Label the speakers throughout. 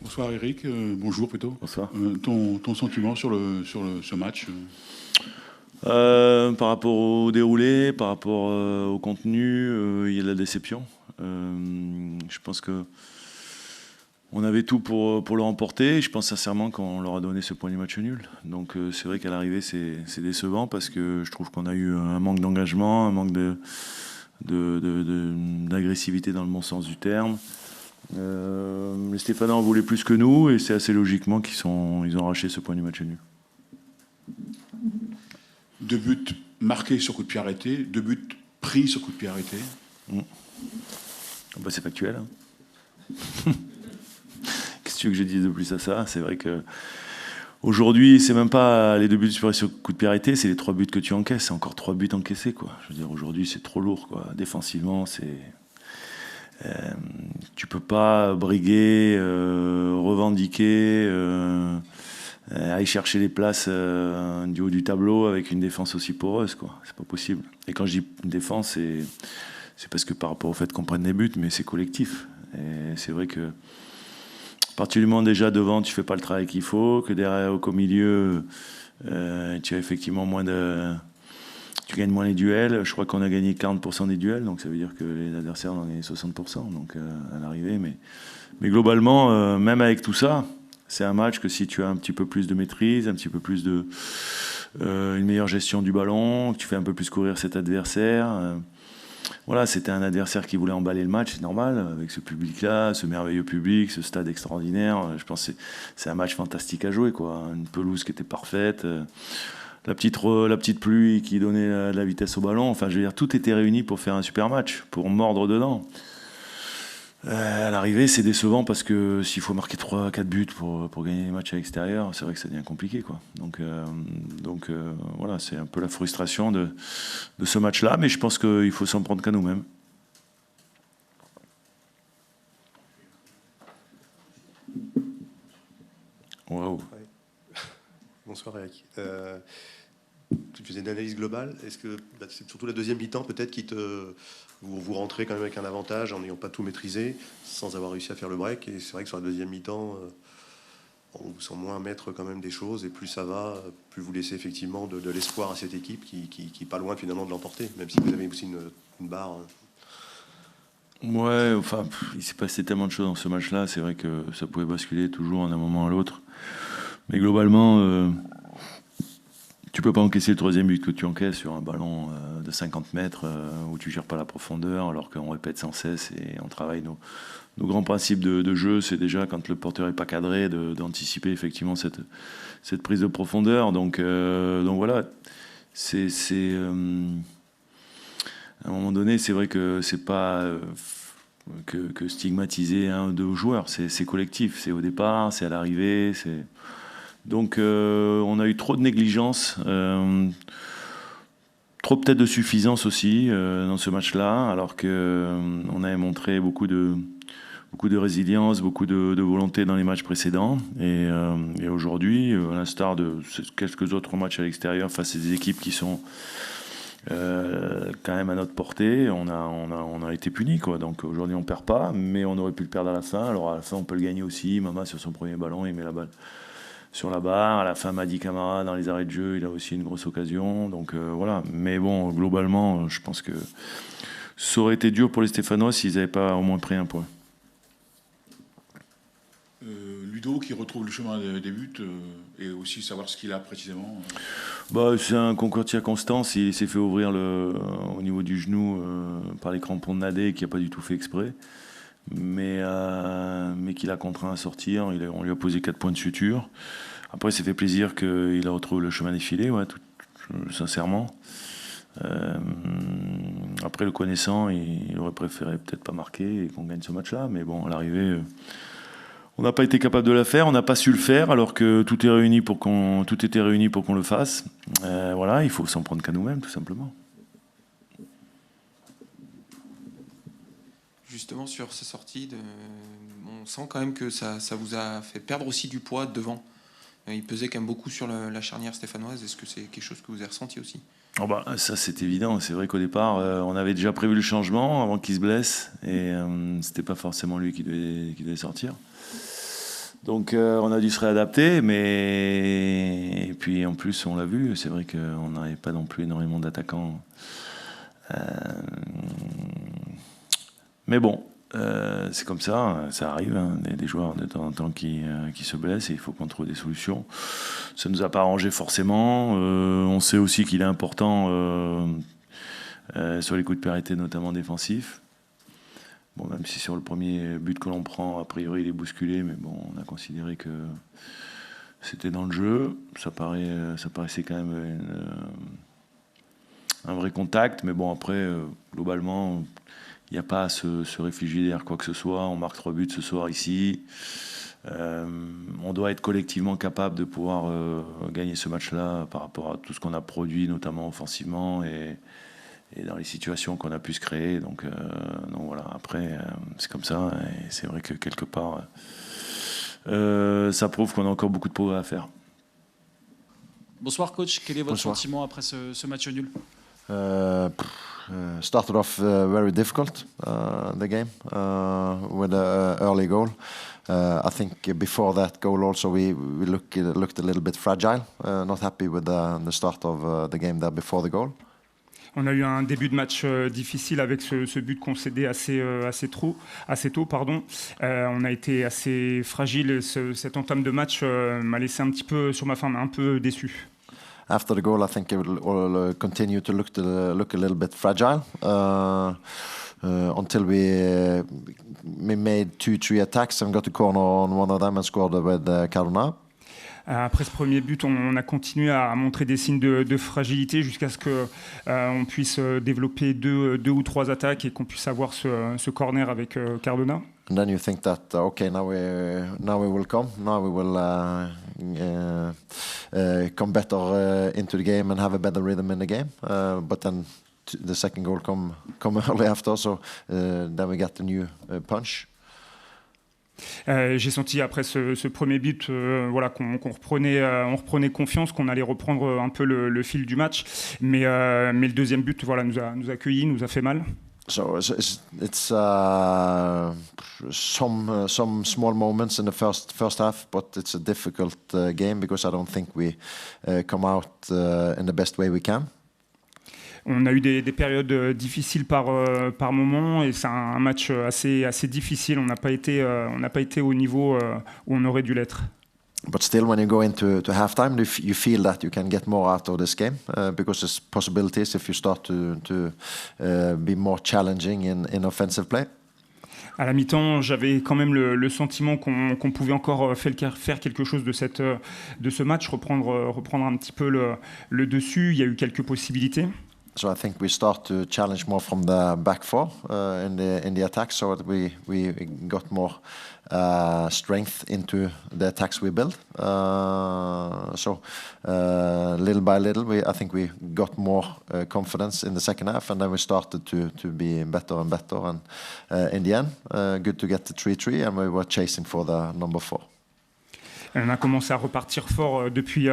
Speaker 1: Bonsoir Eric, bonjour plutôt.
Speaker 2: Bonsoir.
Speaker 1: Ton sentiment sur ce match
Speaker 2: Par rapport au déroulé, par rapport au contenu, il y a de la déception. Je pense que on avait tout pour le remporter. Je pense sincèrement qu'on leur a donné ce point du match nul. Donc c'est vrai qu'à l'arrivée c'est décevant parce que je trouve qu'on a eu un manque d'engagement, un manque d'agressivité dans le bon sens du terme. Les Stéphanois en voulaient plus que nous et c'est assez logiquement qu'ils ont arraché ce point du match nul.
Speaker 1: 2 buts marqués sur coup de pied arrêté, 2 buts pris sur coup de pied arrêté.
Speaker 2: Bah, c'est factuel. Hein. Qu'est-ce que tu veux que je dise de plus à ça? C'est vrai que aujourd'hui, c'est même pas les 2 buts sur coup de pied arrêté, c'est les 3 buts que tu encaisses. C'est encore 3 buts encaissés, quoi. Je veux dire, aujourd'hui, c'est trop lourd, quoi. Défensivement, c'est... tu peux pas briguer, revendiquer, aller chercher les places du haut du tableau avec une défense aussi poreuse, quoi. C'est pas possible. Et quand je dis une défense, c'est parce que par rapport au fait qu'on prenne des buts, mais c'est collectif. Et c'est vrai que à partir du moment déjà devant, tu fais pas le travail qu'il faut, que derrière au milieu, tu as effectivement tu gagnes moins les duels. Je crois qu'on a gagné 40% des duels, donc ça veut dire que les adversaires en ont gagné 60%, donc à l'arrivée. Mais globalement, même avec tout ça, c'est un match que si tu as un petit peu plus de maîtrise, un petit peu plus une meilleure gestion du ballon, que tu fais un peu plus courir cet adversaire. Voilà, c'était un adversaire qui voulait emballer le match, c'est normal, avec ce public-là, ce merveilleux public, ce stade extraordinaire. Je pense que c'est un match fantastique à jouer, quoi. Une pelouse qui était parfaite. La petite pluie qui donnait de la vitesse au ballon. Enfin, je veux dire, tout était réuni pour faire un super match, pour mordre dedans. À l'arrivée, c'est décevant parce que s'il faut marquer 3-4 buts pour gagner les matchs à l'extérieur, c'est vrai que ça devient compliqué, quoi. Donc voilà, c'est un peu la frustration de ce match-là, mais je pense qu'il faut s'en prendre qu'à nous-mêmes. Waouh.
Speaker 3: Bonsoir Eric. Tu faisais une analyse globale. Est-ce que c'est surtout la deuxième mi-temps peut-être vous rentrez quand même avec un avantage en n'ayant pas tout maîtrisé, sans avoir réussi à faire le break. Et c'est vrai que sur la deuxième mi-temps, on vous sent moins maître quand même des choses. Et plus ça va, plus vous laissez effectivement de l'espoir à cette équipe qui est pas loin finalement de l'emporter, même si vous avez aussi une barre.
Speaker 2: Ouais, enfin, il s'est passé tellement de choses dans ce match-là. C'est vrai que ça pouvait basculer toujours d'un moment à l'autre. Mais globalement, tu peux pas encaisser le 3e but que tu encaisses sur un ballon de 50 mètres où tu gères pas la profondeur, alors qu'on répète sans cesse et on travaille nos grands principes de jeu. C'est déjà quand le porteur est pas cadré d'anticiper effectivement cette prise de profondeur. Donc voilà, c'est à un moment donné, c'est vrai que c'est pas que stigmatiser un ou deux joueurs, c'est collectif, c'est au départ, c'est à l'arrivée, c'est... Donc on a eu trop de négligence, trop peut-être de suffisance aussi dans ce match-là, alors qu'on avait montré beaucoup de résilience, beaucoup de volonté dans les matchs précédents. Et aujourd'hui, à l'instar de quelques autres matchs à l'extérieur face à des équipes qui sont quand même à notre portée, on a été punis, quoi. Donc aujourd'hui on perd pas, mais on aurait pu le perdre à la fin. Alors à la fin on peut le gagner aussi. Mama sur son premier ballon, il met la balle sur la barre. À la fin, Madi Camara, dans les arrêts de jeu, il a aussi une grosse occasion. Donc voilà. Mais bon, globalement, je pense que ça aurait été dur pour les Stéphanois s'ils n'avaient pas au moins pris un point.
Speaker 1: Ludo qui retrouve le chemin des buts et aussi savoir ce qu'il a précisément.
Speaker 2: Bah, c'est un concours de circonstances. Il s'est fait ouvrir au niveau du genou par les crampons de Nadé qui n'a pas du tout fait exprès. Mais qu'il a contraint à sortir. On lui a posé 4 points de suture. Après, ça fait plaisir qu'il a retrouvé le chemin des filets, ouais, sincèrement. Après, le connaissant, il aurait préféré peut-être pas marquer et qu'on gagne ce match-là. Mais bon, à l'arrivée, on n'a pas été capable de la faire. On n'a pas su le faire alors que tout était réuni pour qu'on le fasse. Voilà, il faut s'en prendre qu'à nous-mêmes, tout simplement.
Speaker 4: Justement, sur ces sorties, on sent quand même que ça vous a fait perdre aussi du poids devant. Il pesait quand même beaucoup sur la charnière stéphanoise. Est-ce que c'est quelque chose que vous avez ressenti aussi?
Speaker 2: Oh bah, ça, c'est évident. C'est vrai qu'au départ, on avait déjà prévu le changement avant qu'il se blesse. Et c'était pas forcément lui qui devait sortir. Donc on a dû se réadapter, mais et puis en plus on l'a vu, c'est vrai qu'on n'avait pas non plus énormément d'attaquants. Mais bon, c'est comme ça arrive, hein, des joueurs de temps en temps qui se blessent et il faut qu'on trouve des solutions. Ça ne nous a pas arrangé forcément. On sait aussi qu'il est important sur les coups de pied arrêtés, notamment défensifs. Bon, même si sur le premier but que l'on prend, a priori il est bousculé, mais bon, on a considéré que c'était dans le jeu. Ça paraissait quand même un vrai contact, mais bon, après, globalement, il n'y a pas à se réfugier derrière quoi que ce soit. On marque 3 buts ce soir ici. On doit être collectivement capable de pouvoir gagner ce match-là par rapport à tout ce qu'on a produit, notamment offensivement et dans les situations qu'on a pu se créer. Donc voilà, après, c'est comme ça. Et c'est vrai que quelque part, ça prouve qu'on a encore beaucoup de progrès à faire.
Speaker 5: Bonsoir coach, quel est votre sentiment après ce match nul?
Speaker 6: Started off very difficult, the game, with an early goal. I think before that goal also we looked a little bit fragile, not happy with the start of the game there before the goal.
Speaker 7: On a eu un début de match difficile avec ce but concédé assez tôt. On a été assez fragile. Cette entame de match m'a laissé un petit peu sur ma faim, un peu déçu.
Speaker 6: After the goal, I think it will continue to look a little bit fragile until we made 2-3 attacks and got a corner on one of them and scored with 𝐄𝐫𝐢𝐜.
Speaker 7: Après ce premier but, on a continué à montrer des signes de fragilité jusqu'à ce qu'on puisse développer deux ou trois attaques et qu'on puisse avoir ce corner avec 𝐄𝐫𝐢𝐜.
Speaker 6: And then you think that okay, now we will come. Now we will come better into the game and have a better rhythm in the game. But then the second goal come early after, so then we get the new punch.
Speaker 7: J'ai senti après ce premier but qu'on reprenait confiance, qu'on allait reprendre un peu le fil du match. Mais le deuxième but nous a accueillis, nous a fait mal.
Speaker 6: So it's some small moments in the first half, but it's a difficult game because I don't think we come out in the best way we can.
Speaker 7: On a eu des périodes difficiles par moment et c'est un match assez difficile. On n'a pas été au niveau où on aurait dû l'être.
Speaker 6: But still, when you go into halftime, you feel that you can get more out of this game because there's possibilities if you start to be more challenging in offensive play.
Speaker 7: À la mi-temps, j'avais quand même le sentiment qu'on pouvait encore faire quelque chose de ce match, reprendre un petit peu le dessus. Il y a eu quelques possibilités.
Speaker 6: So I think we start to challenge more from the back four in the attack, so that we got more strength into the attacks we build. So little by little, I think we got more confidence in the second half, and then we started to be better and better. And in the end, good to get the 3-3, and we were chasing for the number 4.
Speaker 7: On a commencé à repartir fort depuis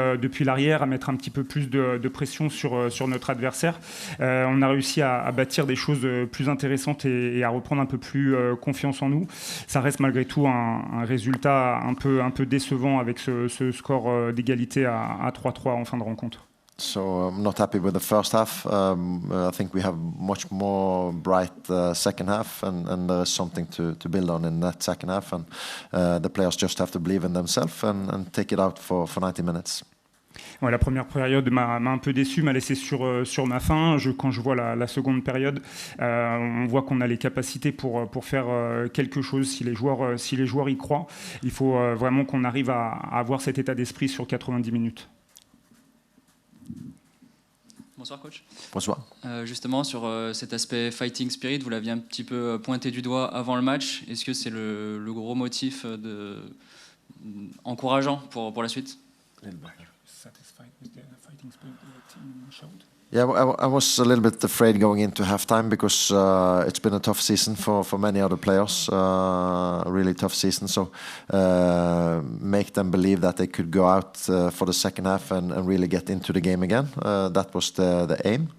Speaker 7: l'arrière, à mettre un petit peu plus de pression sur notre adversaire. On a réussi à bâtir des choses plus intéressantes et à reprendre un peu plus confiance en nous. Ça reste malgré tout un résultat un peu décevant avec ce score d'égalité à 3-3 en fin de rencontre.
Speaker 6: So I'm not happy with the first half. I think we have much more bright second half, and there is something to build on in that second half. And the players just have to believe in themselves and take it out for 90 minutes.
Speaker 7: Ouais, la première période m'a un peu déçu, m'a laissé sur ma faim. Quand je vois la seconde période, on voit qu'on a les capacités pour faire quelque chose si les joueurs y croient. Il faut vraiment qu'on arrive à avoir cet état d'esprit sur 90 minutes.
Speaker 5: Bonsoir coach.
Speaker 6: Bonsoir.
Speaker 5: Justement sur cet aspect fighting spirit, vous l'aviez un petit peu pointé du doigt avant le match. Est-ce que c'est le gros motif encourageant pour la suite?
Speaker 6: Yeah, I was a little bit afraid going into halftime because it's been a tough season for many other players, a really tough season. So make them believe that they could go out for the second half and really get into the game again. That was the aim.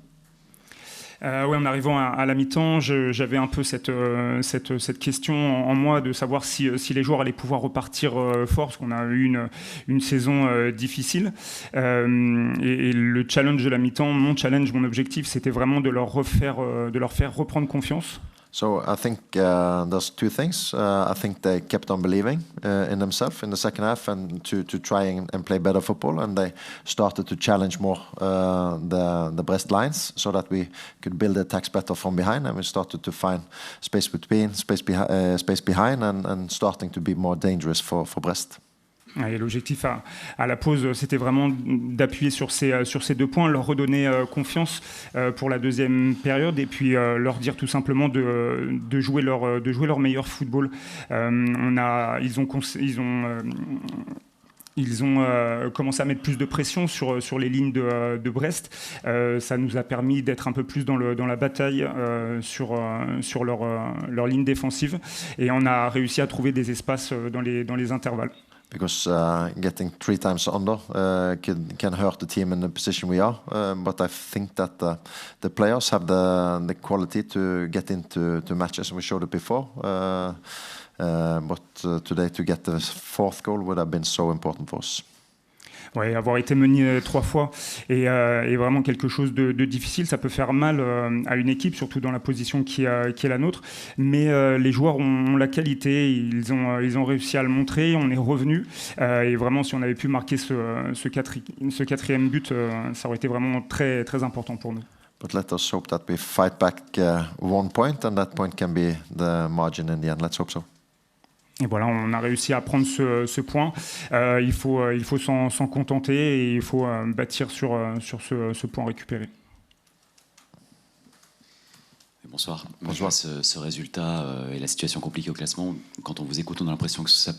Speaker 7: Oui, en arrivant à la mi-temps, j'avais un peu cette question en moi de savoir si les joueurs allaient pouvoir repartir fort, parce qu'on a eu une saison difficile. Et le challenge de la mi-temps, mon objectif, c'était vraiment de leur faire reprendre confiance.
Speaker 6: So I think there's two things. I think they kept on believing in themselves in the second half and to try and play better football, and they started to challenge more the Brest lines so that we could build the attacks better from behind, and we started to find space behind and starting to be more dangerous for Brest.
Speaker 7: Et l'objectif à la pause, c'était vraiment d'appuyer sur ces 2 points, leur redonner confiance pour la deuxième période et puis leur dire tout simplement de jouer leur meilleur football. Ils ont commencé à mettre plus de pression sur les lignes de Brest. Ça nous a permis d'être un peu plus dans la bataille sur leur ligne défensive. Et on a réussi à trouver des espaces dans les intervalles.
Speaker 6: Because getting 3 times under can hurt the team in the position we are. But I think that the players have the quality to get into matches, and we showed it before. But today to get the 4th goal would have been so important for us.
Speaker 7: Ouais, avoir été mené 3 fois et vraiment quelque chose de difficile, ça peut faire mal à une équipe, surtout dans la position qui est la nôtre. Mais les joueurs ont la qualité, ils ont réussi à le montrer, on est revenu. Et vraiment, si on avait pu marquer ce 4e but, ça aurait été vraiment très, très important pour nous.
Speaker 6: But let us hope that we fight back 1 point, and that point can be the margin in the end. Let's hope so.
Speaker 7: Et voilà, on a réussi à prendre ce point. Il faut s'en contenter et il faut bâtir sur ce point récupéré.
Speaker 8: Bonsoir. Bonjour. Ce résultat et la situation compliquée au classement, quand on vous écoute, on a l'impression que ça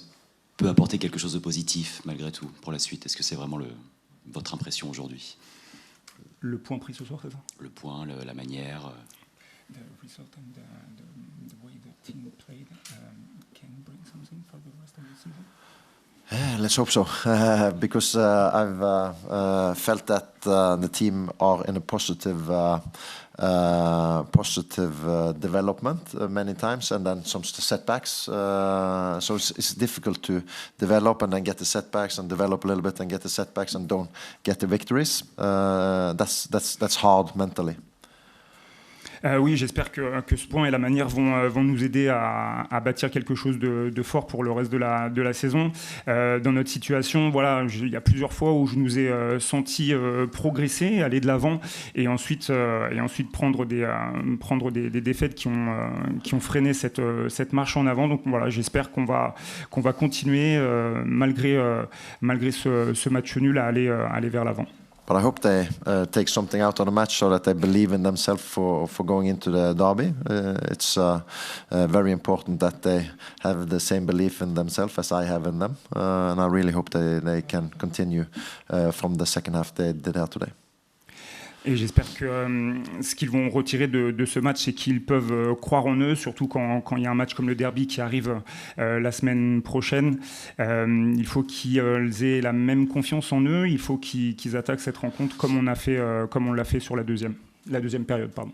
Speaker 8: peut apporter quelque chose de positif malgré tout pour la suite. Est-ce que c'est vraiment votre impression aujourd'hui?
Speaker 7: Le point pris ce soir, c'est ça?
Speaker 8: Le point, la manière.
Speaker 7: The result and the way the team played can bring something for the rest of the season?
Speaker 6: Let's hope so, because I've felt that the team are in a positive development many times, and then some setbacks. So it's difficult to develop and then get the setbacks, and develop a little bit and get the setbacks, and don't get the victories. That's hard mentally.
Speaker 7: Oui, j'espère que ce point et la manière vont nous aider à bâtir quelque chose de fort pour le reste de la saison. Dans notre situation, voilà, il y a plusieurs fois où je nous ai senti progresser, aller de l'avant, et ensuite prendre des défaites qui ont freiné cette marche en avant. Donc voilà, j'espère qu'on va continuer malgré ce match nul à aller vers l'avant.
Speaker 6: But I hope they take something out of the match so that they believe in themselves for going into the derby. It's very important that they have the same belief in themselves as I have in them. And I really hope they can continue from the second half they did here today.
Speaker 7: Et j'espère que ce qu'ils vont retirer de ce match, c'est qu'ils peuvent croire en eux, surtout quand il y a un match comme le derby qui arrive la semaine prochaine. Il faut qu'ils aient la même confiance en eux, il faut qu'ils attaquent cette rencontre comme on l'a fait sur la deuxième période. Pardon.